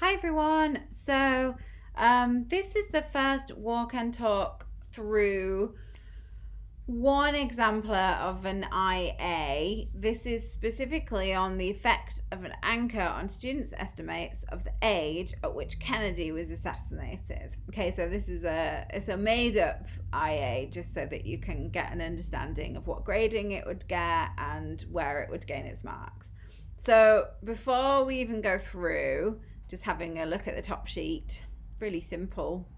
Hi everyone. This is the first walk and talk through one exemplar of an IA. This is specifically on the effect of an anchor on students' estimates of the age at which Kennedy was assassinated. Okay, so it's a made up IA just so that you can get an understanding of what grading it would get and where it would gain its marks. So before we even go through, just having a look at the top sheet, really simple.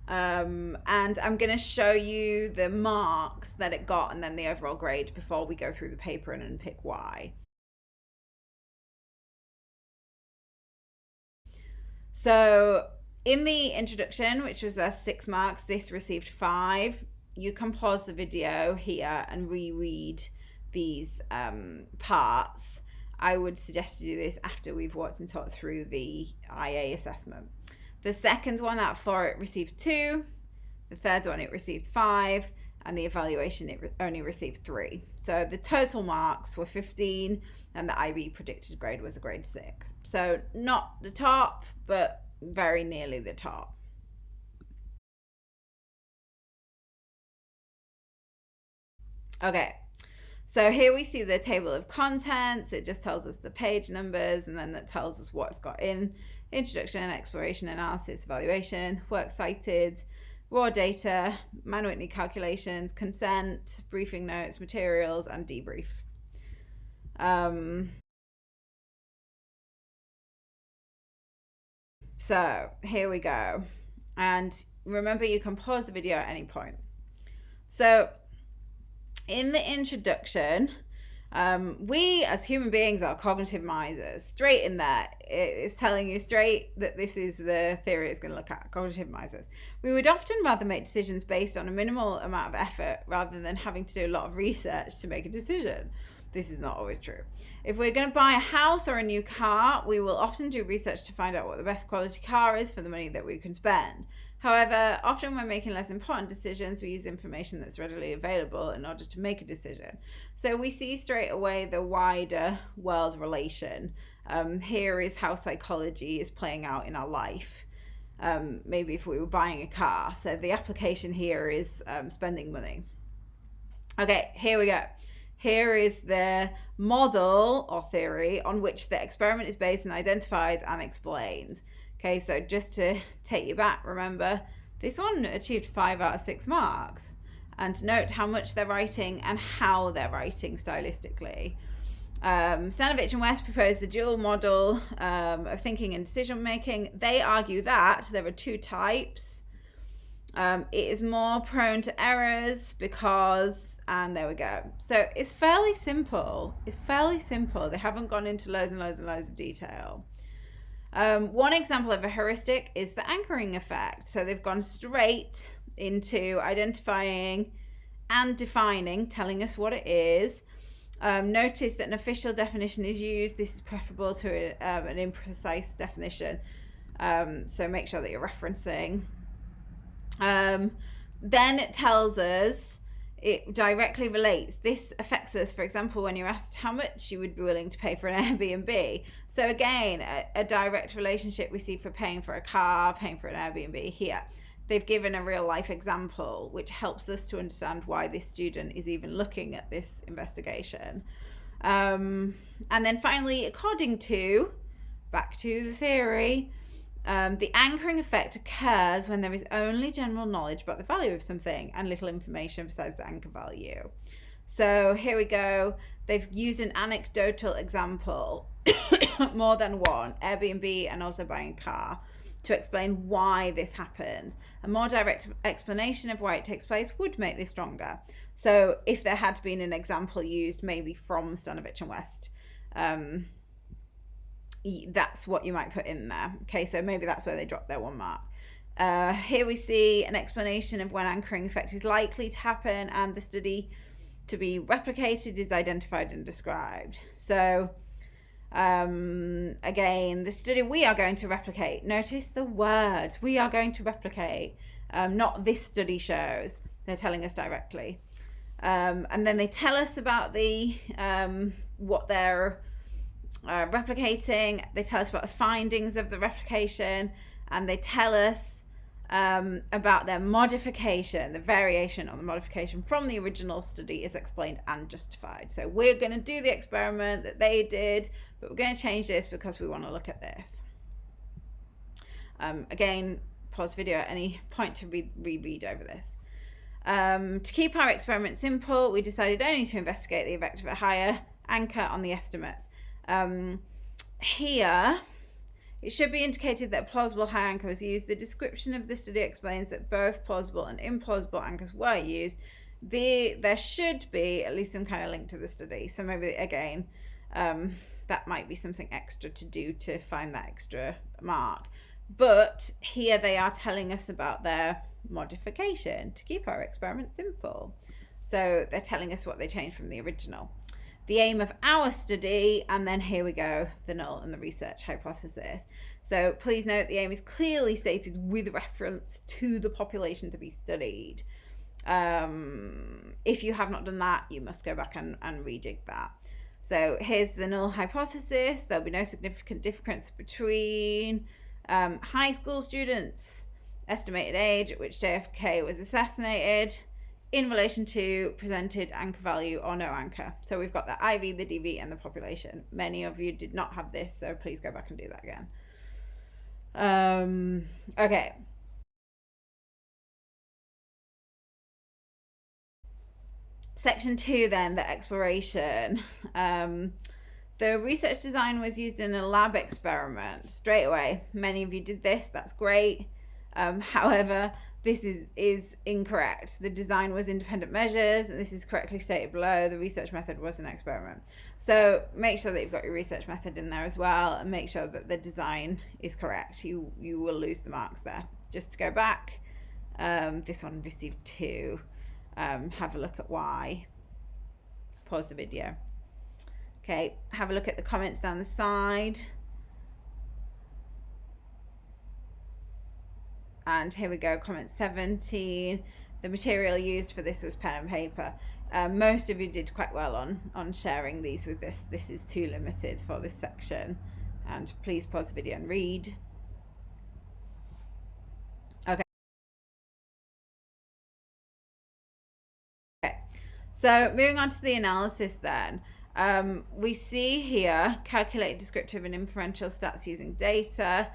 And I'm going to show you the marks that it got and then the overall grade before we go through the paper and unpick why. So in the introduction, which was 6 marks, this received 5. You can pause the video here and reread these parts. I would suggest to do this after we've walked and talked through the IA assessment. The second one out of 4, it received 2. The third one, it received 5. And the evaluation, it only received 3. So the total marks were 15, and the IB predicted grade was a grade 6. So not the top, but very nearly the top. Okay, so here we see the table of contents. It just tells us the page numbers, and then it tells us what it's got in: introduction, exploration, analysis, evaluation, work cited, raw data, Mann-Whitney calculations, consent, briefing notes, materials, and debrief. So here we go. And remember, you can pause the video at any point. So in the introduction, we as human beings are cognitive misers. Straight in there, it's telling you straight that this is the theory it's going to look at: cognitive misers. We would often rather make decisions based on a minimal amount of effort rather than having to do a lot of research to make a decision. This is not always true. If we're going to buy a house or a new car, we will often do research to find out what the best quality car is for the money that we can spend. However, often when making less important decisions, we use information that's readily available in order to make a decision. So we see straight away the wider world relation. Here is how psychology is playing out in our life. Maybe if we were buying a car. So the application here is spending money. Okay, here we go. Here is the model or theory on which the experiment is based and identified and explained. Okay, so just to take you back, remember, this one achieved 5 out of 6 marks. And note how much they're writing and how they're writing stylistically. Stanovich and West proposed the dual model of thinking and decision making. They argue that there are 2 types. It is more prone to errors because, and there we go. So it's fairly simple. They haven't gone into loads and loads and loads of detail. One example of a heuristic is the anchoring effect. So they've gone straight into identifying and defining, telling us what it is. Notice that an official definition is used. This is preferable to an imprecise definition. So make sure that you're referencing. Then it tells us, it directly relates. This affects us, for example, when you're asked how much you would be willing to pay for an Airbnb. So again, a direct relationship we see for paying for a car, paying for an Airbnb here. They've given a real life example, which helps us to understand why this student is even looking at this investigation. And then finally, according to, back to the theory, the anchoring effect occurs when there is only general knowledge about the value of something and little information besides the anchor value. So here we go. They've used an anecdotal example, more than one, Airbnb and also buying a car, to explain why this happens. A more direct explanation of why it takes place would make this stronger. So if there had been an example used, maybe from Stanovich and West, that's what you might put in there. Okay, so maybe that's where they dropped their 1 mark. Here we see an explanation of when anchoring effect is likely to happen, and the study to be replicated is identified and described. So again, the study we are going to replicate. Notice the word, we are going to replicate, not this study shows. They're telling us directly. And then they tell us about the what their replicating. They tell us about the findings of the replication, and they tell us about their modification. The variation on the modification from the original study is explained and justified. So we're going to do the experiment that they did, but we're going to change this because we want to look at this. Again, pause video at any point to reread over this. To keep our experiment simple, we decided only to investigate the effect of a higher anchor on the estimates. Here, it should be indicated that a plausible high anchor was used. The description of the study explains that both plausible and implausible anchors were used. There should be at least some kind of link to the study. So maybe, again, that might be something extra to do to find that extra mark. But here they are telling us about their modification to keep our experiment simple. So they're telling us what they changed from the original. The aim of our study, and then here we go, the null and the research hypothesis. So please note the aim is clearly stated with reference to the population to be studied. If you have not done that, you must go back and rejig that. So here's the null hypothesis. There'll be no significant difference between high school students' estimated age at which JFK was assassinated in relation to presented anchor value or no anchor. So we've got the IV, the DV, and the population. Many of you did not have this, so please go back and do that again. Okay. Section 2 then, the exploration. The research design was used in a lab experiment straight away. Many of you did this, that's great. However, this is incorrect. The design was independent measures, and this is correctly stated below. The research method was an experiment. So make sure that you've got your research method in there as well, and make sure that the design is correct. You will lose the marks there. Just to go back, this one received 2. Have a look at why. Pause the video. Okay, have a look at the comments down the side. And here we go, comment 17. The material used for this was pen and paper. Most of you did quite well on sharing these with this. This is too limited for this section. And please pause the video and read. Okay. So moving on to the analysis then. We see here calculate descriptive and inferential stats using data.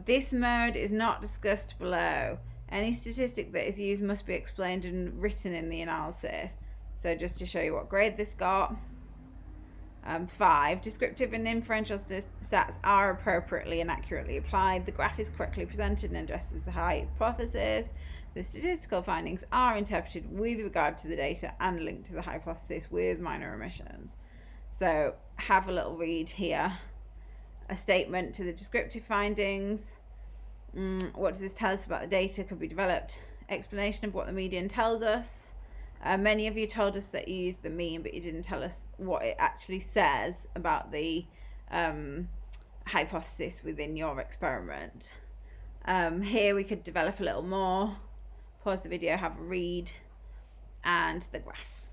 This mode is not discussed below. Any statistic that is used must be explained and written in the analysis. So just to show you what grade this got. 5. Descriptive and inferential stats are appropriately and accurately applied. The graph is correctly presented and addresses the hypothesis. The statistical findings are interpreted with regard to the data and linked to the hypothesis with minor omissions. So have a little read here. A statement to the descriptive findings. What does this tell us about the data? Could be developed. Explanation of what the median tells us. Many of you told us that you used the mean, but you didn't tell us what it actually says about the hypothesis within your experiment. Here we could develop a little more. Pause the video, have a read, and the graph.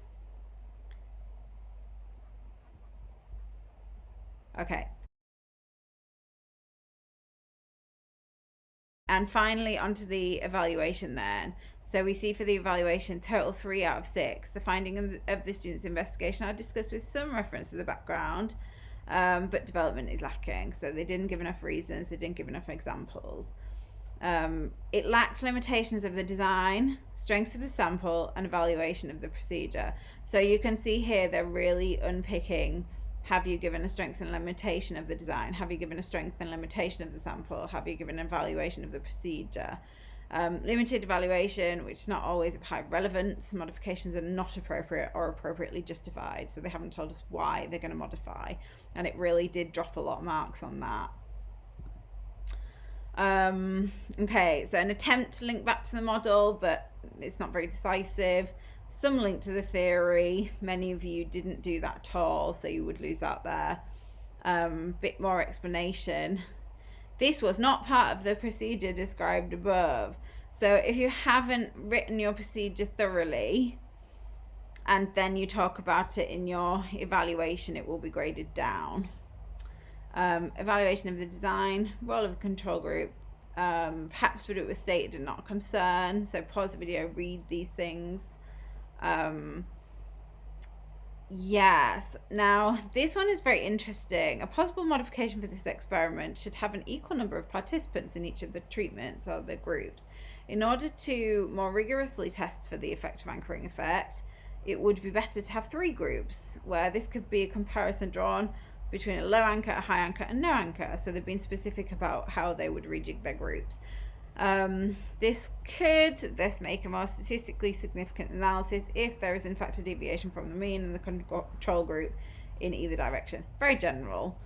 Okay. And finally, onto the evaluation then. So we see for the evaluation, total 3 out of 6. The finding of the student's investigation are discussed with some reference to the background, but development is lacking. So they didn't give enough reasons, they didn't give enough examples. It lacks limitations of the design, strengths of the sample, and evaluation of the procedure. So you can see here they're really unpicking. Have you given a strength and limitation of the design? Have you given a strength and limitation of the sample? Have you given an evaluation of the procedure? Limited evaluation, which is not always of high relevance. Modifications are not appropriate or appropriately justified. So they haven't told us why they're going to modify. And it really did drop a lot of marks on that. Okay, so an attempt to link back to the model, but it's not very decisive. Some link to the theory. Many of you didn't do that at all, so you would lose out there. Bit more explanation. This was not part of the procedure described above. So if you haven't written your procedure thoroughly, and then you talk about it in your evaluation, it will be graded down. Evaluation of the design, role of the control group, perhaps what it was stated and not concern. So pause the video, read these things. Yes, now this one is very interesting. A possible modification for this experiment should have an equal number of participants in each of the treatments or the groups. In order to more rigorously test for the effective anchoring effect, it would be better to have 3 groups, where this could be a comparison drawn between a low anchor, a high anchor, and no anchor. So they've been specific about how they would rejig their groups. This make a more statistically significant analysis if there is in fact a deviation from the mean and the control group in either direction. Very general.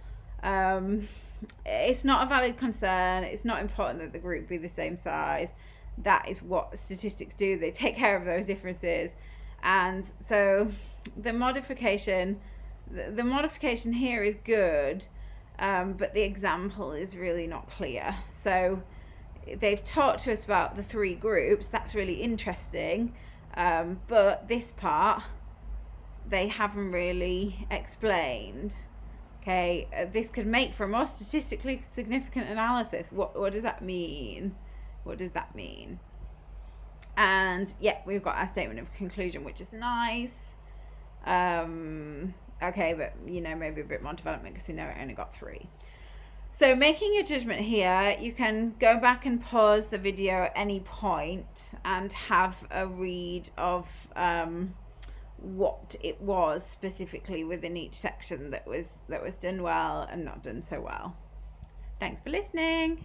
It's not a valid concern. It's not important that the group be the same size. That is what statistics do. They take care of those differences. And so the modification here is good, but the example is really not clear. So they've talked to us about the 3 groups. That's really interesting, but this part they haven't really explained. Okay, this could make for a more statistically significant analysis. What does that mean? What does that mean? And yeah, we've got our statement of conclusion, which is nice. Okay, but maybe a bit more development because we know it only got 3. So making your judgment here, you can go back and pause the video at any point and have a read of what it was specifically within each section that was done well and not done so well. Thanks for listening.